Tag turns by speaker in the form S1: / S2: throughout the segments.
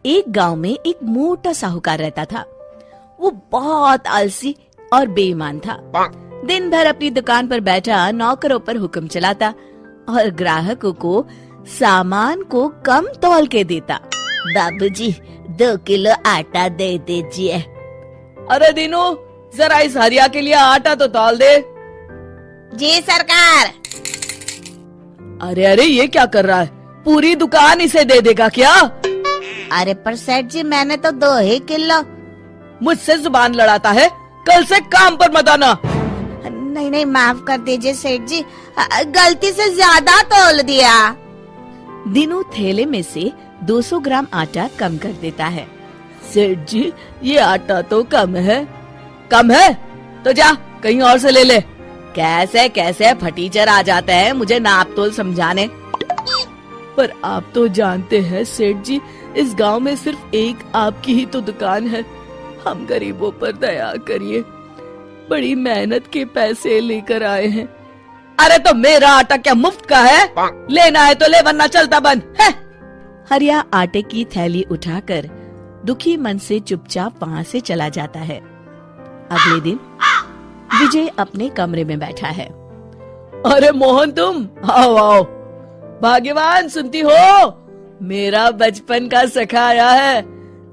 S1: एक गांव में एक मोटा साहूकार रहता था। वो बहुत आलसी और बेईमान था। दिन भर अपनी दुकान पर बैठा नौकरों पर हुक्म चलाता और ग्राहकों को सामान को कम तौल के देता। बाबूजी 2 किलो आटा दे दीजिए।
S2: अरे दीनू, जरा इस हरिया के लिए आटा तो तौल दे।
S1: जी सरकार।
S2: अरे अरे, ये क्या कर रहा है? पूरी दुकान इसे दे देगा क्या?
S1: अरे पर सेठ जी, मैंने तो 2 ही किलो।
S2: मुझसे जुबान लड़ाता है, कल से काम पर मत आना।
S1: नहीं नहीं, माफ कर दीजिए सेठ जी, गलती से ज्यादा तौल दिया। दीनू थैले में से 200 ग्राम आटा कम कर देता है।
S2: सेठ जी, ये आटा तो कम है। कम है तो जा कहीं और से ले ले। कैसे कैसे फटीचर आ जाते हैं मुझे नाप तोल समझाने। पर आप तो जानते हैं सेठ जी, इस गांव में सिर्फ एक आपकी ही तो दुकान है। हम गरीबों पर दया करिए, बड़ी मेहनत के पैसे लेकर आए हैं। अरे तो मेरा आटा क्या मुफ्त का है? लेना है तो ले, वरना चलता बंद है।
S1: हरिया आटे की थैली उठाकर दुखी मन से चुपचाप वहाँ से चला जाता है। अगले दिन विजय अपने कमरे में बैठा है।
S2: अरे मोहन, तुम आओ आओ। भाग्यवान, सुनती हो? मेरा बचपन का सखा आया है।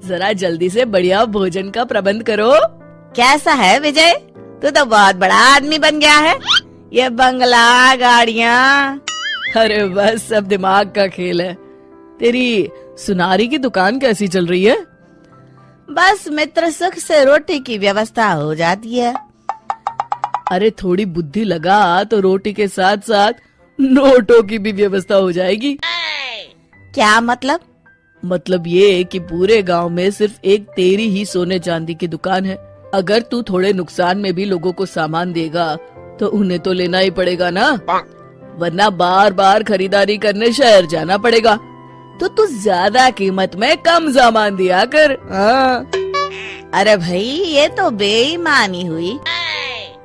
S2: जरा जल्दी से बढ़िया भोजन का प्रबंध करो।
S1: कैसा है विजय? तू तो बहुत बड़ा आदमी बन गया है। ये बंगला, गाड़ियाँ।
S2: अरे बस सब दिमाग का खेल है। तेरी सुनारी की दुकान कैसी चल रही है?
S1: बस मित्र, सुख से रोटी की व्यवस्था हो जाती है।
S2: अरे थोड़ी बुद्धि लगा तो रोटी के साथ साथ नोटों की भी व्यवस्था हो जाएगी।
S1: क्या मतलब?
S2: मतलब ये कि पूरे गांव में सिर्फ एक तेरी ही सोने चांदी की दुकान है। अगर तू थोड़े नुकसान में भी लोगों को सामान देगा तो उन्हें तो लेना ही पड़ेगा ना, वरना बार बार खरीदारी करने शहर जाना पड़ेगा। तो तू ज्यादा कीमत में कम सामान दिया कर।
S1: अरे भाई, ये तो बेईमानी हुई।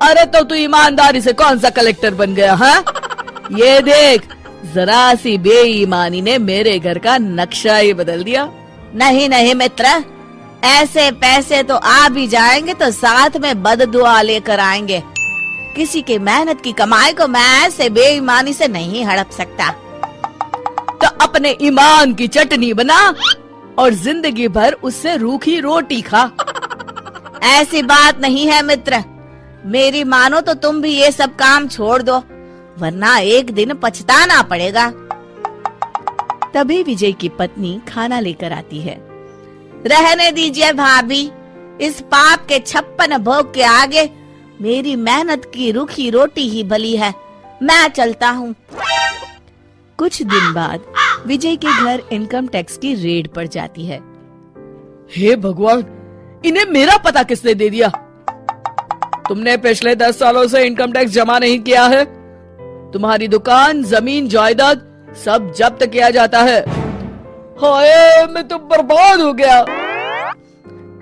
S2: अरे तो तू ईमानदारी से कौन सा कलेक्टर बन गया? हाँ, ये देख, जरा सी बेईमानी ने मेरे घर का नक्शा ही बदल दिया।
S1: नहीं नहीं मित्र, ऐसे पैसे तो आ भी जाएंगे तो साथ में बददुआ लेकर आएंगे। किसी की मेहनत की कमाई को मैं ऐसे बेईमानी से नहीं हड़प सकता।
S2: तो अपने ईमान की चटनी बना और जिंदगी भर उससे रूखी रोटी खा।
S1: ऐसी बात नहीं है मित्र, मेरी मानो तो तुम भी ये सब काम छोड़ दो, वरना एक दिन पछताना पड़ेगा। तभी विजय की पत्नी खाना लेकर आती है। रहने दीजिए भाभी, इस पाप के 56 भोग के आगे मेरी मेहनत की रूखी रोटी ही भली है। मैं चलता हूँ। कुछ दिन बाद विजय के घर इनकम टैक्स की रेड पड़ जाती है।
S2: हे भगवान, इन्हें मेरा पता किसने दे दिया? तुमने पिछले 10 सालों से इनकम टैक्स जमा नहीं किया है। तुम्हारी दुकान, जमीन, जायदाद सब जब्त किया जाता है। हाय, मैं तो बर्बाद हो गया।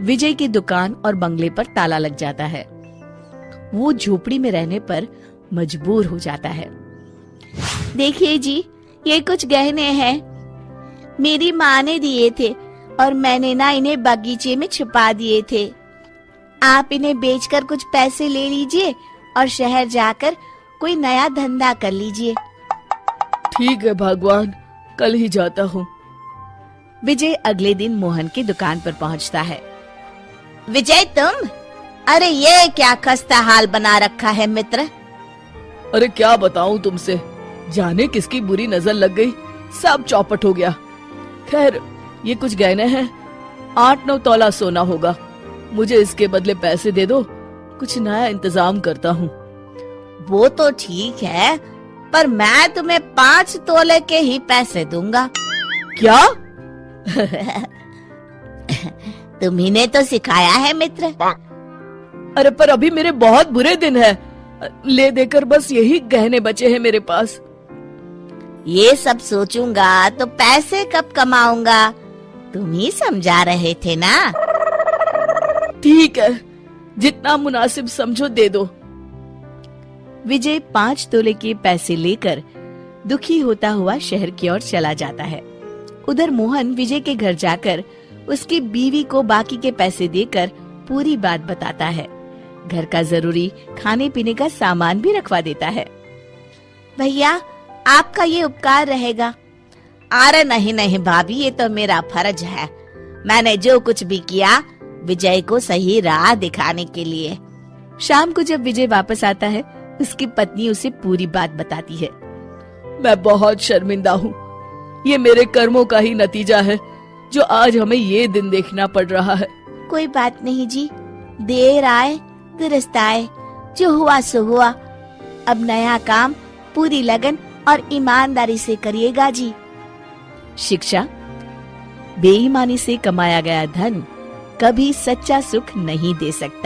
S1: विजय की दुकान और बंगले पर ताला लग जाता है। वो झोपड़ी में रहने पर मजबूर हो जाता है। देखिए जी, ये कुछ गहने हैं, मेरी माँ ने दिए थे और मैंने ना इन्हें बगीचे में छुपा दिए थे। आप इन्हें बेचकर कुछ पैसे ले लीजिए और शहर जाकर कोई नया धंधा कर लीजिए।
S2: ठीक है भगवान, कल ही जाता हूँ।
S1: विजय अगले दिन मोहन की दुकान पर पहुँचता है। विजय तुम? अरे ये क्या खस्ता हाल बना रखा है मित्र।
S2: अरे क्या बताऊं तुमसे, जाने किसकी बुरी नजर लग गई, सब चौपट हो गया। खैर, ये कुछ गहने हैं, 8-9 तोला सोना होगा। मुझे इसके बदले पैसे दे दो, कुछ नया इंतजाम करता हूँ।
S1: वो तो ठीक है, पर मैं तुम्हें 5 तोले के ही पैसे दूंगा।
S2: क्या?
S1: तुम्ही ने तो सिखाया है मित्र।
S2: अरे पर अभी मेरे बहुत बुरे दिन है, ले देकर बस यही गहने बचे हैं मेरे पास।
S1: ये सब सोचूंगा तो पैसे कब कमाऊंगा, तुम ही समझा रहे थे ना।
S2: ठीक है, जितना मुनासिब समझो दे दो।
S1: विजय 5 तोले के पैसे लेकर दुखी होता हुआ शहर की ओर चला जाता है। उधर मोहन विजय के घर जाकर उसकी बीवी को बाकी के पैसे देकर पूरी बात बताता है। घर का जरूरी खाने पीने का सामान भी रखवा देता है। भैया, आपका ये उपकार रहेगा। अरे नहीं नहीं भाभी, ये तो मेरा फर्ज है। मैंने जो कुछ भी किया विजय को सही राह दिखाने के लिए। शाम को जब विजय वापस आता है, उसकी पत्नी उसे पूरी बात बताती है।
S2: मैं बहुत शर्मिंदा हूँ। ये मेरे कर्मों का ही नतीजा है जो आज हमें ये दिन देखना पड़ रहा है।
S1: कोई बात नहीं जी, देर आए दुरुस्त आए, जो हुआ सो हुआ। अब नया काम पूरी लगन और ईमानदारी से करिएगा जी।
S2: शिक्षा: बेईमानी से कमाया गया धन कभी सच्चा सुख नहीं दे सकता।